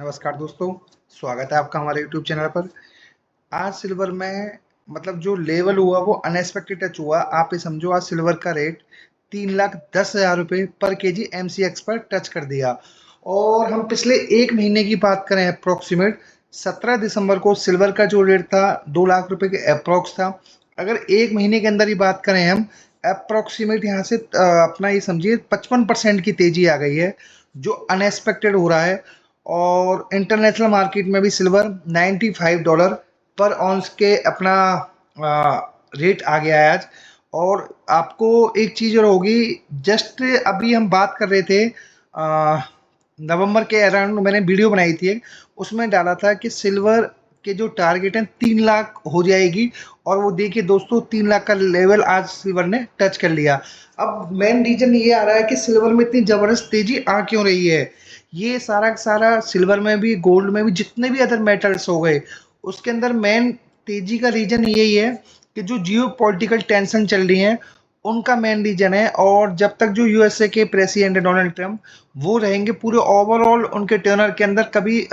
नमस्कार दोस्तों, स्वागत है आपका हमारे यूट्यूब चैनल पर। आज सिल्वर में जो लेवल हुआ वो अनएक्सपेक्टेड टच हुआ। आप ये समझो आज सिल्वर का रेट 3,10,000 रुपये पर केजी एमसीएक्स पर टच कर दिया। और हम पिछले एक महीने की बात करें अप्रोक्सीमेट 17 दिसंबर को सिल्वर का जो रेट था 2 लाख रुपए के अप्रोक्स था। अगर एक महीने के अंदर ही बात करें हम अप्रोक्सीमेट यहाँ से अपना ये समझिए 55% की तेजी आ गई है, जो अनएक्सपेक्टेड हो रहा है। और इंटरनेशनल मार्केट में भी सिल्वर $95 पर ऑन्स के अपना रेट आ गया है आज। और आपको एक चीज और होगी, जस्ट अभी हम बात कर रहे थे नवंबर के अराउंड मैंने वीडियो बनाई थी, उसमें डाला था कि सिल्वर के जो टारगेट है 3 लाख हो जाएगी। और वो देखिए दोस्तों 3 लाख का लेवल आज सिल्वर ने टच कर लिया। अब मेन रीजन ये आ रहा है कि सिल्वर में इतनी जबरदस्त तेजी आ क्यों रही है। ये सारा का सारा सिल्वर में भी गोल्ड में भी जितने भी अदर मेटल्स हो गए, उसके अंदर मेन तेजी का रीजन यही है कि जो जियो पॉलिटिकल टेंशन चल रही है उनका मेन रीजन है। और जब तक जो यूएसए के प्रेसिडेंट डोनाल्ड ट्रंप वो रहेंगे, पूरे ओवरऑल उनके टर्नर के अंदर कभी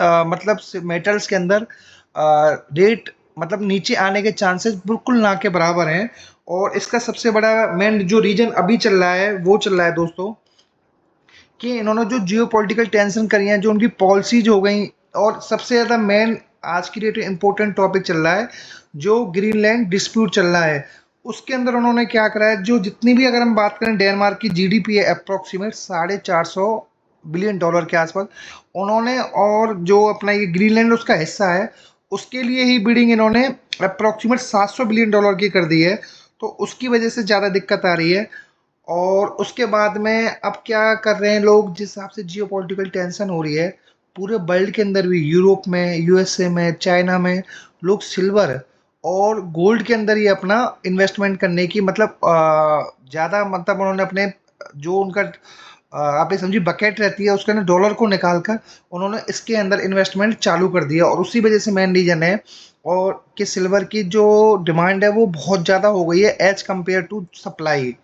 मेटल्स के अंदर रेट नीचे आने के चांसेस बिल्कुल ना के बराबर हैं। और इसका सबसे बड़ा मेन जो रीजन अभी चल रहा है वो चल रहा है दोस्तों कि इन्होंने जो जियो पॉलिटिकल टेंशन करी है, जो उनकी पॉलिसीज हो गई। और सबसे ज़्यादा मेन आज की डेट में इंपॉर्टेंट टॉपिक चल रहा है, जो ग्रीनलैंड डिस्प्यूट चल रहा है। उसके अंदर उन्होंने क्या करा है, जो जितनी भी अगर हम बात करें डेनमार्क की जीडीपी है अप्रोक्सीमेट $450 बिलियन के आसपास उन्होंने, और जो अपना ये ग्रीनलैंड उसका हिस्सा है उसके लिए ही बिडिंग इन्होंने अप्रोक्सीमेट $700 बिलियन की कर दी है। तो उसकी वजह से ज़्यादा दिक्कत आ रही है। और उसके बाद में अब क्या कर रहे हैं लोग, जिस हिसाब से जियो पॉलिटिकल टेंशन हो रही है पूरे वर्ल्ड के अंदर भी, यूरोप में, यूएसए में, चाइना में, लोग सिल्वर और गोल्ड के अंदर ही अपना इन्वेस्टमेंट करने की ज़्यादा उन्होंने अपने जो उनका आप ये समझिए बकेट रहती है उसके अंदर डॉलर को निकाल कर उन्होंने इसके अंदर इन्वेस्टमेंट चालू कर दिया। और उसी वजह से मेन रीजन है और कि सिल्वर की जो डिमांड है वो बहुत ज़्यादा हो गई है एज कम्पेयर टू सप्लाई।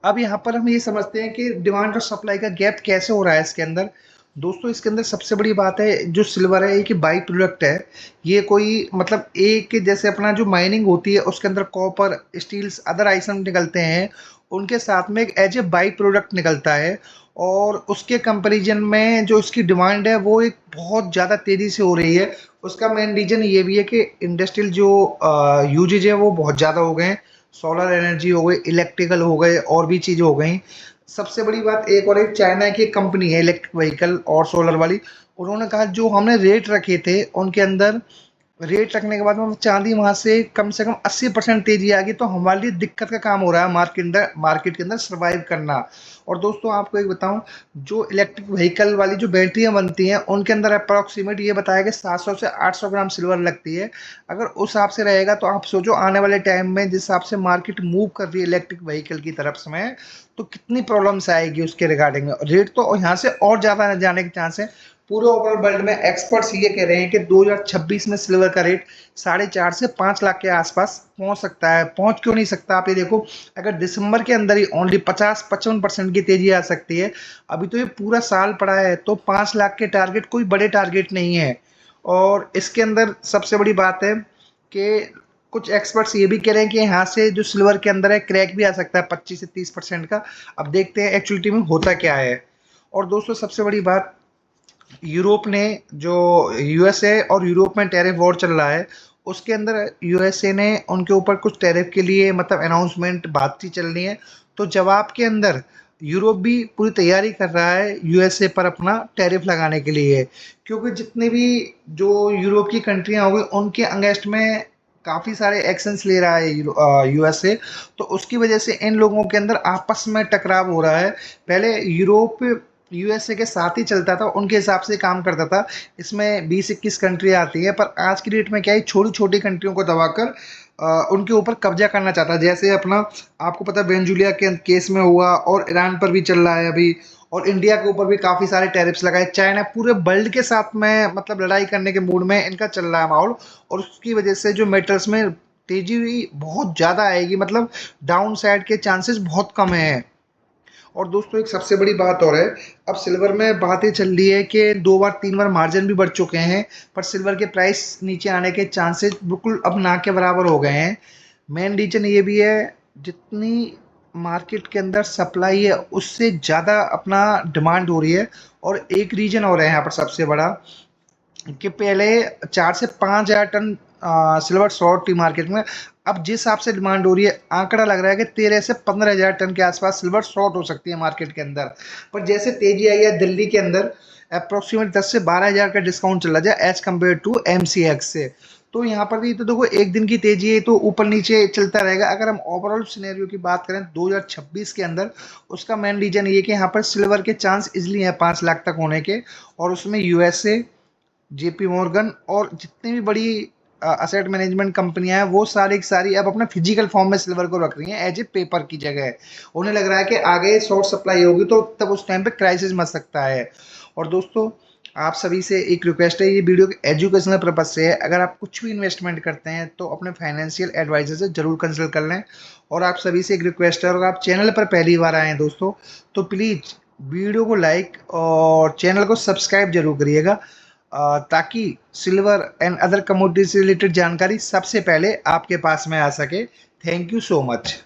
अब यहाँ पर हम ये समझते हैं कि डिमांड और सप्लाई का गैप कैसे हो रहा है इसके अंदर। दोस्तों इसके अंदर सबसे बड़ी बात है, जो सिल्वर है एक बाई प्रोडक्ट है। ये कोई एक जैसे अपना जो माइनिंग होती है उसके अंदर कॉपर, स्टील्स, अदर आइटम निकलते हैं, उनके साथ में एक एज ए बाई प्रोडक्ट निकलता है। और उसके कंपैरिजन में जो इसकी डिमांड है वो एक बहुत ज़्यादा तेज़ी से हो रही है। उसका मेन रीज़न ये भी है कि इंडस्ट्रियल जो यूजेज है वो बहुत ज़्यादा हो गए हैं। सोलर एनर्जी हो गई, इलेक्ट्रिकल हो गए, और भी चीज़ें हो गई। सबसे बड़ी बात एक और, एक चाइना की एक कंपनी है इलेक्ट्रिक व्हीकल और सोलर वाली, उन्होंने कहा जो हमने रेट रखे थे उनके अंदर, रेट रखने के बाद में चांदी वहां से कम 80% तेजी आ गई। तो हमारे लिए दिक्कत का काम हो रहा है मार्केट के अंदर सर्वाइव करना। और दोस्तों आपको एक बताऊं, जो इलेक्ट्रिक व्हीकल वाली जो बैटरियां बनती हैं उनके अंदर अप्रोक्सीमेट ये बताया कि 700 से 800 ग्राम सिल्वर लगती है। अगर उस हिसाब से रहेगा तो आप सोचो आने वाले टाइम में जिस हिसाब से मार्केट मूव कर रही है इलेक्ट्रिक व्हीकल की तरफ में, तो कितनी प्रॉब्लम्स आएगी उसके रिगार्डिंग। रेट तो यहाँ से और ज़्यादा जाने के चांस है। पूरे ओवरऑल वर्ल्ड में एक्सपर्ट्स ये कह रहे हैं कि 2026 में सिल्वर का रेट 4.5 से 5 लाख के आसपास पहुंच सकता है। पहुंच क्यों नहीं सकता, आप ये देखो, अगर दिसंबर के अंदर ही ओनली 50-55% की तेजी आ सकती है, अभी तो ये पूरा साल पड़ा है, तो 5 लाख के टारगेट कोई बड़े टारगेट नहीं है। और इसके अंदर सबसे बड़ी बात है कि कुछ एक्सपर्ट्स ये भी कह रहे हैं कि यहाँ से जो सिल्वर के अंदर है क्रैक भी आ सकता है 25 से 30% का। अब देखते हैं एक्चुअलिटी में होता क्या है। और दोस्तों सबसे बड़ी बात, यूरोप ने जो यूएसए और यूरोप में टैरिफ वॉर चल रहा है उसके अंदर यूएसए ने उनके ऊपर कुछ टैरिफ के लिए अनाउंसमेंट बातचीत चल रही है। तो जवाब के अंदर यूरोप भी पूरी तैयारी कर रहा है यूएसए पर अपना टैरिफ लगाने के लिए, क्योंकि जितने भी जो यूरोप की कंट्रियां हो गई उनके अगेंस्ट में काफ़ी सारे एक्शंस ले रहा है यूएसए। तो उसकी वजह से इन लोगों के अंदर आपस में टकराव हो रहा है। पहले यूरोप यूएसए के साथ ही चलता था, उनके हिसाब से काम करता था। इसमें 20-21 कंट्री आती है, पर आज की डेट में क्या है, छोटी छोटी कंट्रियों को दबाकर उनके ऊपर कब्जा करना चाहता है। जैसे अपना आपको पता है वेनेजुएला के केस में हुआ, और ईरान पर भी चल रहा है अभी, और इंडिया के ऊपर भी काफ़ी सारे टैरिफ्स लगाए। चाइना पूरे वर्ल्ड के साथ में लड़ाई करने के मूड में इनका चल रहा है माहौल। और उसकी वजह से जो मेटल्स में तेजी हुई बहुत ज़्यादा आएगी, डाउन साइड के चांसेस बहुत कम है। और दोस्तों एक सबसे बड़ी बात और है, अब सिल्वर में बातें चल रही है कि 2 बार 3 बार मार्जिन भी बढ़ चुके हैं, पर सिल्वर के प्राइस नीचे आने के चांसेस बिल्कुल अब ना के बराबर हो गए हैं। मेन रीज़न ये भी है, जितनी मार्केट के अंदर सप्लाई है उससे ज़्यादा अपना डिमांड हो रही है। और एक रीज़न और है यहाँ पर सबसे बड़ा, कि पहले 4 से 5 हज़ार टन सिल्वर शॉर्ट थी मार्केट में। अब जिस हिसाब से डिमांड हो रही है, आंकड़ा लग रहा है कि 13 से 15 हज़ार टन के आसपास सिल्वर शॉर्ट हो सकती है मार्केट के अंदर। पर जैसे तेजी आई है दिल्ली के अंदर, अप्रोक्सीमेट 10 से 12 हज़ार का डिस्काउंट चला जाए एज कम्पेयर टू MCX से। तो यहाँ पर भी तो देखो एक दिन की तेजी है तो ऊपर नीचे चलता रहेगा। अगर हम ओवरऑल सिनेरियो की बात करें 2026 के अंदर, उसका मेन रीजन ये कि यहाँ पर सिल्वर के चांस इजली हैं 5 लाख तक होने के। और उसमें USA, JP मॉर्गन और जितनी भी बड़ी असेट मैनेजमेंट कंपनियां हैं वो सारी की सारी अब अपना फिजिकल फॉर्म में सिल्वर को रख रही हैं एज ए पेपर की जगह। उन्हें लग रहा है कि आगे शॉर्ट सप्लाई होगी तो तब उस टाइम पे क्राइसिस मच सकता है। और दोस्तों आप सभी से एक रिक्वेस्ट है, ये वीडियो एजुकेशनल पर्पज से है। अगर आप कुछ भी इन्वेस्टमेंट करते हैं तो अपने फाइनेंशियल एडवाइजर से जरूर कंसल्ट कर लें। और आप सभी से एक रिक्वेस्ट है, अगर आप चैनल पर पहली बार आए हैं दोस्तों, तो प्लीज़ वीडियो को लाइक और चैनल को सब्सक्राइब जरूर करिएगा, ताकि सिल्वर एंड अदर कमोडिटी से रिलेटेड जानकारी सबसे पहले आपके पास में आ सके। Thank you so much.